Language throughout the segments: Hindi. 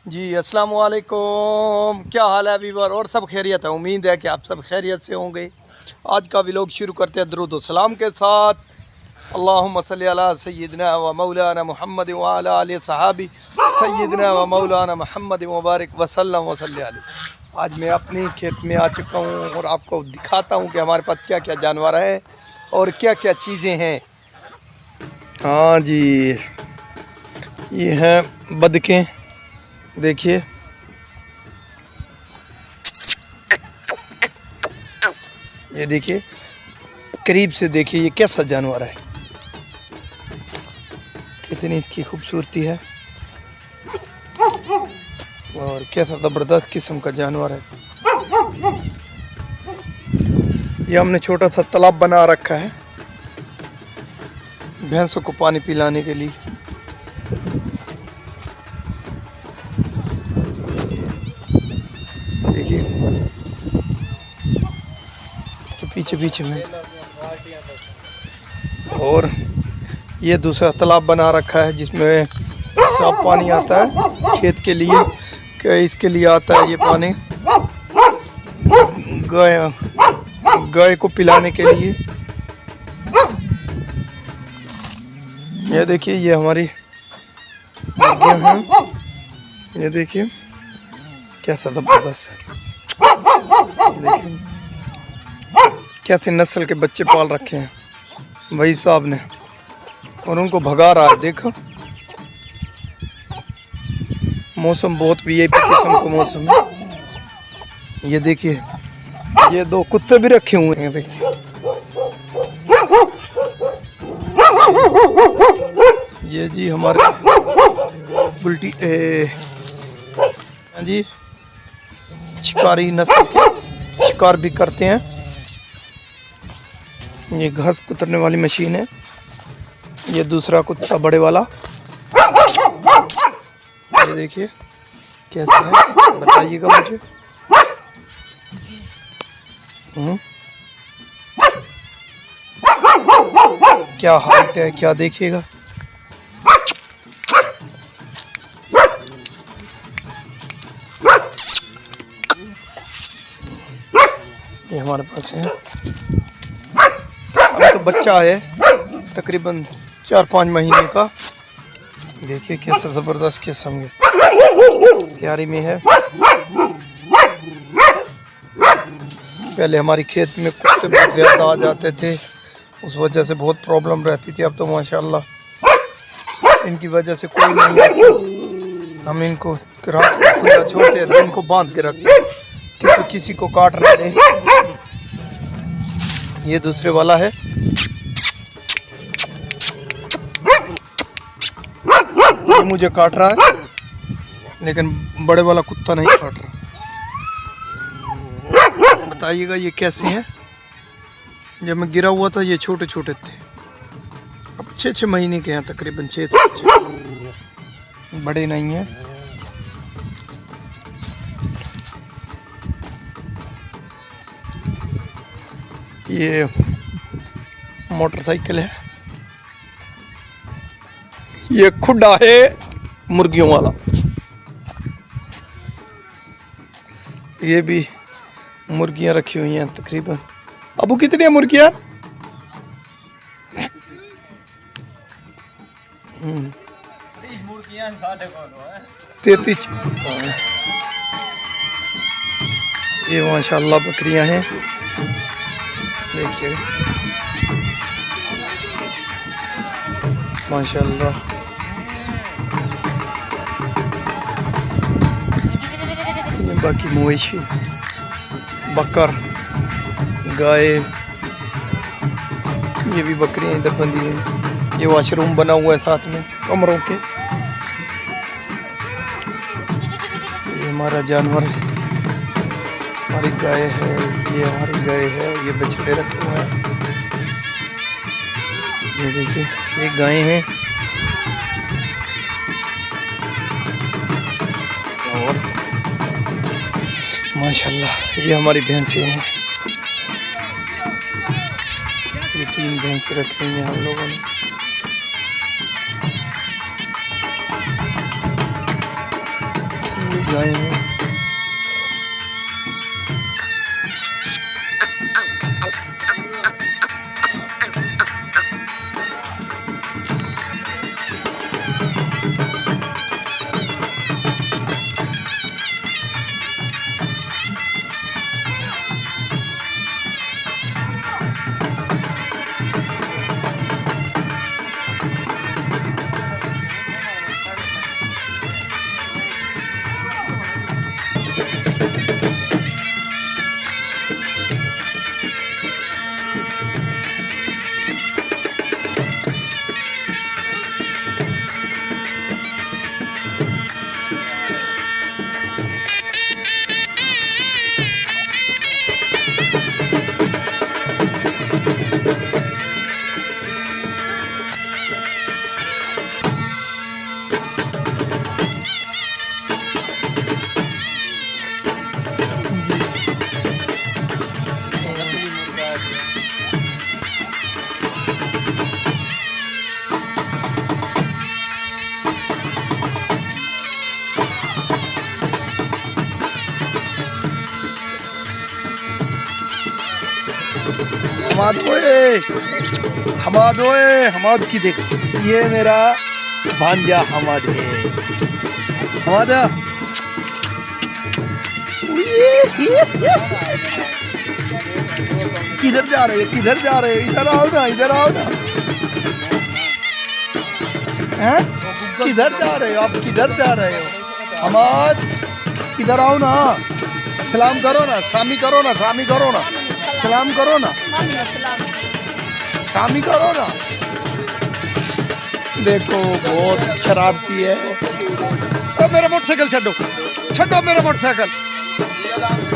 जी अस्सलाम वालेकुम, क्या हाल है वीवर? और सब खैरियत है? उम्मीद है कि आप सब खैरियत से होंगे। आज का व्लॉग शुरू करते हैं दरूद व सलाम के साथ। अल्लाहुम्मा सल्ली अला सय्यिदना व मौलाना मुहम्मद व अला आलि सहाबी सय्यिदना व मौलाना मुहम्मद व बारिक वसल्लम व सल्ली अलैहि। आज मैं अपने खेत में आ चुका हूँ और आपको दिखाता हूँ कि हमारे पास क्या क्या जानवर हैं और क्या क्या चीज़ें हैं। हाँ जी, ये हैं बदकें, देखिए। ये देखिए, करीब से देखिए ये कैसा जानवर है, कितनी इसकी खूबसूरती है और कैसा ज़बरदस्त किस्म का जानवर है। ये हमने छोटा सा तालाब बना रखा है भैंसों को पानी पिलाने के लिए। देखिए तो पीछे पीछे में, और ये दूसरा तालाब बना रखा है जिसमें साफ पानी आता है खेत के लिए, कि इसके लिए आता है ये पानी गाय को पिलाने के लिए। ये देखिए, ये हमारी मुर्गियाँ हैं, ये देखिए कैसा ज़बरदस्त, देखिए कैसे नस्ल के बच्चे पाल रखे हैं भाई साहब ने, और उनको भगा रहा है। देखो मौसम बहुत वीआईपी किस्म का मौसम है। ये देखिए, ये दो कुत्ते भी रखे हुए हैं, देखिए ये जी हमारे बुल्टी जी शिकारी नस्ल के, शिकार भी करते हैं। ये घास कुतरने वाली मशीन है। ये दूसरा कुत्ता बड़े वाला, ये देखिए कैसे है, बताइएगा मुझे। क्या हाइट है, क्या देखिएगा। ये हमारे पास है, अभी तो बच्चा है तकरीबन 4-5 महीने का। देखिए कैसा ज़बरदस्त किस्म के तैयारी में है। पहले हमारी खेत में कुत्ते बहुत ज़्यादा आ जाते थे, उस वजह से बहुत प्रॉब्लम रहती थी। अब तो माशाल्लाह इनकी वजह से कोई नहीं आता। हम इनको रात को खुला छोड़ते हैं, दिन को बांध के रखते हैं क्योंकि किसी को काट ना दे। ये दूसरे वाला है, ये मुझे काट रहा है, लेकिन बड़े वाला कुत्ता नहीं काट रहा। बताइएगा ये कैसे हैं। जब मैं गिरा हुआ था ये छोटे छोटे थे, अब 6-6 महीने के हैं, तकरीबन 6 बड़े नहीं हैं। ये मोटरसाइकिल है, ये खुड्डा है मुर्गियों वाला। ये भी मुर्गियां रखी हुई हैं तकरीबन। अबू कितनी है मुर्गियां? 33। ये माशाल्लाह बकरियां हैं, देखिए माशाल्लाह। ये बाकी मवेशी, बकर, गाय, ये भी बकरियां इधर बंधी हुई। ये वॉशरूम बना हुआ है साथ में कमरों के। ये हमारा जानवर है, हमारी गाय है, ये हमारी गाय है। ये बछड़े रखे हुए हैं, ये देखिए ये गाय हैं। और माशाल्लाह ये हमारी भैंसें हैं। ये 3 भैंसें रखी हुई हैं हम लोगों ने। भी गए हैं। हमाद ओए हमाद की देख, ये मेरा भांजा हमाद है। हमाद किधर जा रहे हो, किधर जा रहे हो? इधर आओ ना, इधर आओ ना। हैं किधर जा रहे हो आप, किधर जा रहे हो? हमाद इधर आओ ना, सलाम करो ना, सामी करो ना, सामी करो ना, सलाम करो ना, सामी करो ना। देखो बहुत शरारती है। तो मेरा मोटरसाइकिल छो, छो मेरा मोटरसाइकिल।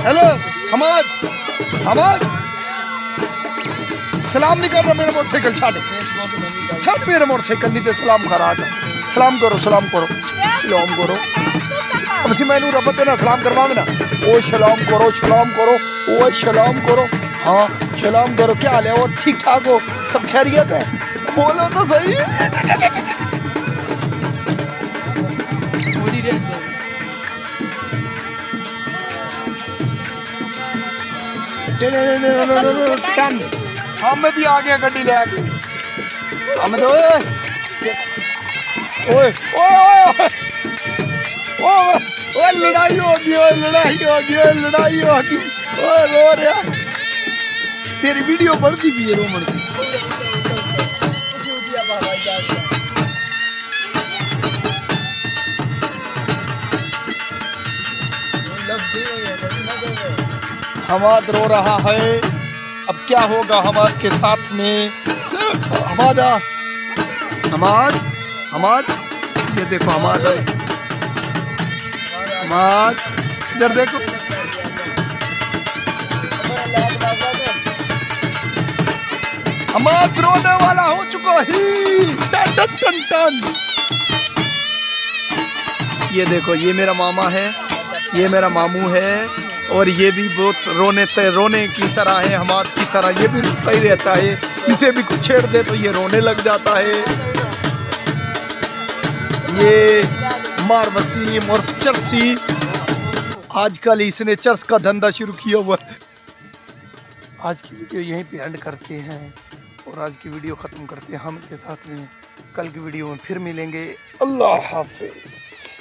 हेलो हमाद, हमाद सलाम नहीं कर रहा, मेरा मोटरसाइकिल छाड़, छाड़ मेरा मोटरसाइकिल, नहीं तो सलाम करा। सलाम करो, सलाम करो, सलाम करो। अब से मैनू रब देना सलाम करवाओगे ना। ओ सलाम करो, सलाम करो, ओ सलाम करो। हाँ सलाम करो, क्या हाल है? और ठीक ठाक हो, सब खैरियत है? बोलो तो सही। हम भी आ गया गड्डी ले आके। हम तो ओए ओए ओए लड़ाई होगी, ओए लड़ाई होगी, ओए लड़ाई होगी। ओए रो रहा, तेरी वीडियो बढ़ती भी है रोमन की। हमाद रो रहा है, अब क्या होगा हमाद के साथ में? हमाद हमाद हमाद, ये देखो हमाद, हमाद इधर देखो। हमाद रोने वाला हो चुका ही। टन टन टन टन। ये देखो, ये मेरा मामा है, ये मेरा मामू है, और ये भी बहुत रोने की तरह है, हमाद की तरह। ये भी रोता ही रहता है, इसे भी कुछ छेड़ दे तो ये रोने लग जाता है। ये मार वसीम और चर्सी, आजकल इसने चर्स का धंधा शुरू किया हुआ है। आज की वीडियो यहीं पे एंड करते हैं और आज की वीडियो ख़त्म करते हैं। हम के साथ में कल की वीडियो में फिर मिलेंगे। अल्लाह हाफिज़।